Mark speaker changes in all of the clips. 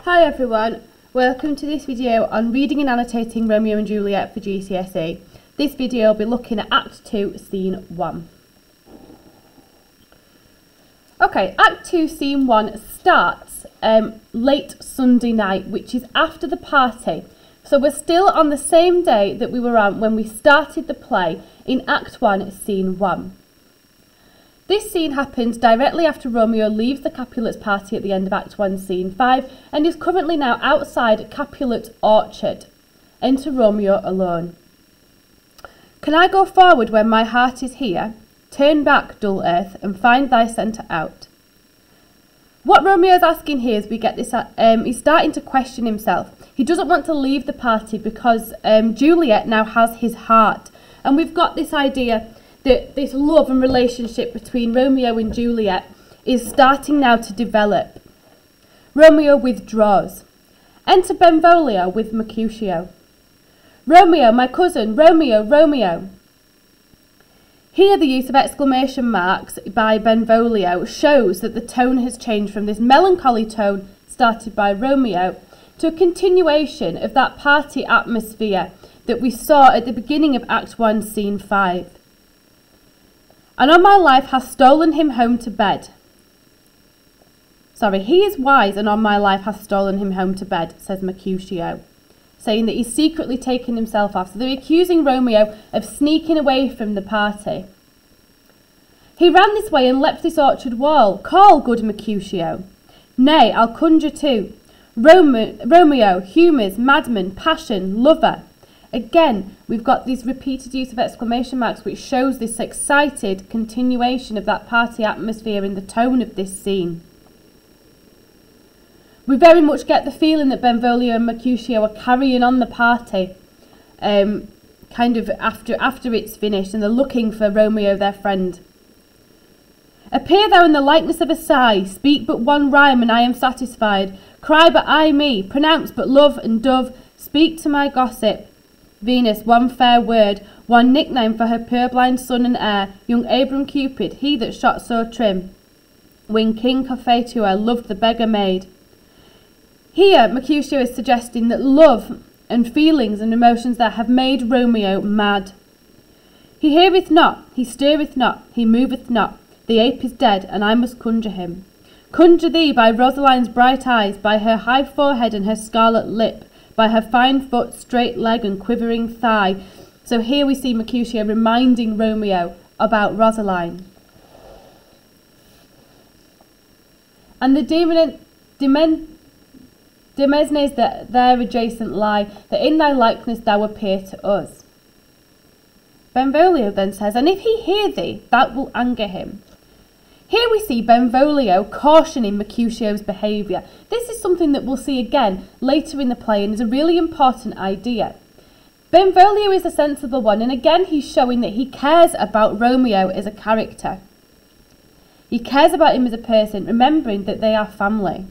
Speaker 1: Hi everyone, welcome to this video on reading and annotating Romeo and Juliet for GCSE. This video will be looking at Act 2, Scene 1. Okay, Act 2, Scene 1 starts late Sunday night, which is after the party. So we're still on the same day that we were on when we started the play in Act 1, Scene 1. This scene happens directly after Romeo leaves the Capulets' party at the end of Act 1, Scene 5, and is currently now outside Capulet's orchard. Enter Romeo alone. Can I go forward when my heart is here? Turn back, dull earth, and find thy centre out. What Romeo's asking here is we get this, he's starting to question himself. He doesn't want to leave the party because Juliet now has his heart. And we've got this idea that this love and relationship between Romeo and Juliet is starting now to develop. Romeo withdraws. Enter Benvolio with Mercutio. Romeo, my cousin, Romeo, Romeo. Here the use of exclamation marks by Benvolio shows that the tone has changed from this melancholy tone started by Romeo to a continuation of that party atmosphere that we saw at the beginning of Act 1, Scene 5. And on my life hath stolen him home to bed. Sorry, he is wise and on my life hath stolen him home to bed, says Mercutio, saying that he's secretly taken himself off. So they're accusing Romeo of sneaking away from the party. He ran this way and leapt this orchard wall. Call, good Mercutio. Nay, I'll conjure too. Romeo, humours, madman, passion, lover. Again, we've got this repeated use of exclamation marks which shows this excited continuation of that party atmosphere in the tone of this scene. We very much get the feeling that Benvolio and Mercutio are carrying on the party kind of after it's finished, and they're looking for Romeo, their friend. Appear thou in the likeness of a sigh, speak but one rhyme and I am satisfied. Cry but I me, pronounce but love and dove, speak to my gossip. Venus, one fair word, one nickname for her purblind son and heir, young Abram Cupid, he that shot so trim, when King Cophetua loved the beggar maid. Here, Mercutio is suggesting that love and feelings and emotions there have made Romeo mad. He heareth not, he stirreth not, he moveth not, the ape is dead, and I must conjure him. Conjure thee by Rosaline's bright eyes, by her high forehead and her scarlet lip, by her fine foot, straight leg and quivering thigh. So here we see Mercutio reminding Romeo about Rosaline. And the demesnes that there adjacent lie, that in thy likeness thou appear to us. Benvolio then says, and if he hear thee, that will anger him. Here we see Benvolio cautioning Mercutio's behaviour. This is something that we'll see again later in the play and is a really important idea. Benvolio is a sensible one, and again he's showing that he cares about Romeo as a character. He cares about him as a person, remembering that they are family.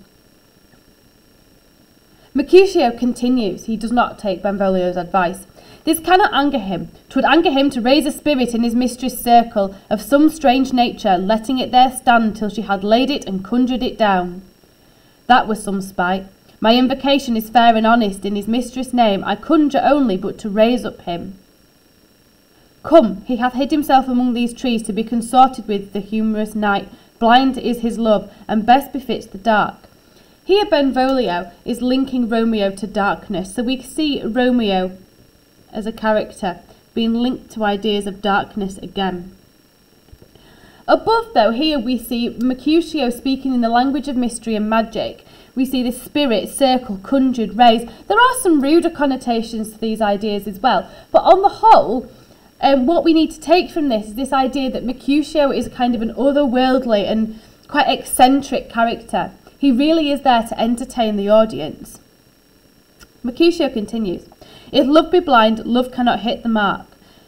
Speaker 1: Mercutio continues. He does not take Benvolio's advice. This cannot anger him. 'Twould anger him to raise a spirit in his mistress' circle of some strange nature, letting it there stand till she had laid it and conjured it down. That was some spite. My invocation is fair and honest. In his mistress' name I conjure only but to raise up him. Come, he hath hid himself among these trees to be consorted with the humorous night. Blind is his love, and best befits the dark. Here Benvolio is linking Romeo to darkness, so we see Romeo as a character being linked to ideas of darkness again. Above though, here we see Mercutio speaking in the language of mystery and magic. We see the spirit, circle, conjured, raise. There are some ruder connotations to these ideas as well, but on the whole, what we need to take from this is this idea that Mercutio is kind of an otherworldly and quite eccentric character. He really is there to entertain the audience. Mercutio continues, if love be blind, love cannot hit the mark.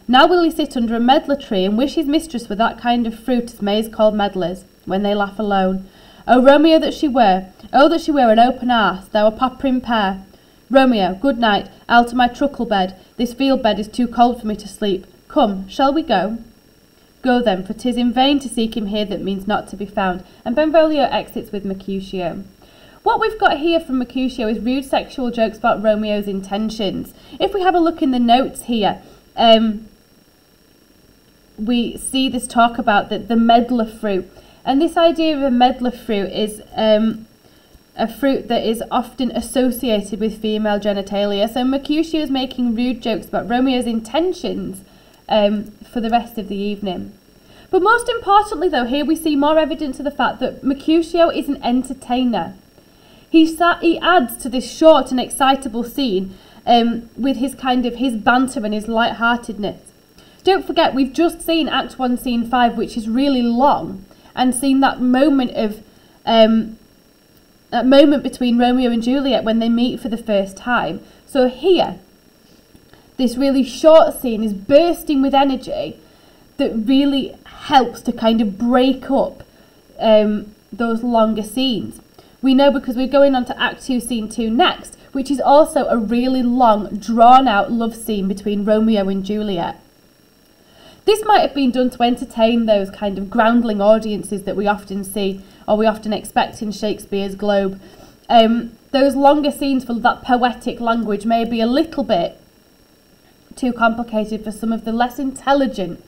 Speaker 1: Now will he sit under a medlar tree and wish his mistress were that kind of fruit as maids call medlars, when they laugh alone. O Romeo that she were, oh that she were an open arse, thou a popperin pear. Romeo, good night, I'll to my truckle bed, this field bed is too cold for me to sleep. Come, shall we go? Go then, for 'tis in vain to seek him here that means not to be found, and Benvolio exits with Mercutio. What we've got here from Mercutio is rude sexual jokes about Romeo's intentions. If we have a look in the notes here, we see this talk about the medlar fruit. And this idea of a medlar fruit is a fruit that is often associated with female genitalia. So Mercutio is making rude jokes about Romeo's intentions for the rest of the evening. But most importantly, though, here we see more evidence of the fact that Mercutio is an entertainer. He adds to this short and excitable scene with his banter and his lightheartedness. Don't forget, we've just seen Act 1, Scene 5, which is really long, and seen that moment between Romeo and Juliet when they meet for the first time. So here, this really short scene is bursting with energy that really helps to kind of break up those longer scenes. We know because we're going on to Act 2, Scene 2 next, which is also a really long, drawn-out love scene between Romeo and Juliet. This might have been done to entertain those kind of groundling audiences that we often see or we often expect in Shakespeare's Globe. Those longer scenes for that poetic language may be a little bit too complicated for some of the less intelligent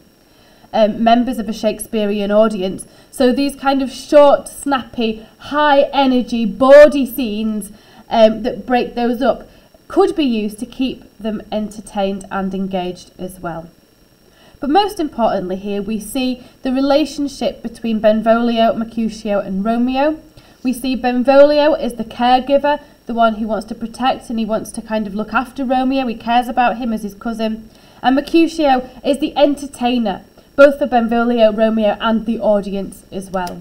Speaker 1: members of a Shakespearean audience. So these kind of short, snappy, high energy, bawdy scenes that break those up could be used to keep them entertained and engaged as well. But most importantly here, we see the relationship between Benvolio, Mercutio and Romeo. We see Benvolio as the caregiver, the one who wants to protect and he wants to kind of look after Romeo. He cares about him as his cousin. And Mercutio is the entertainer, both for Benvolio, Romeo and the audience as well.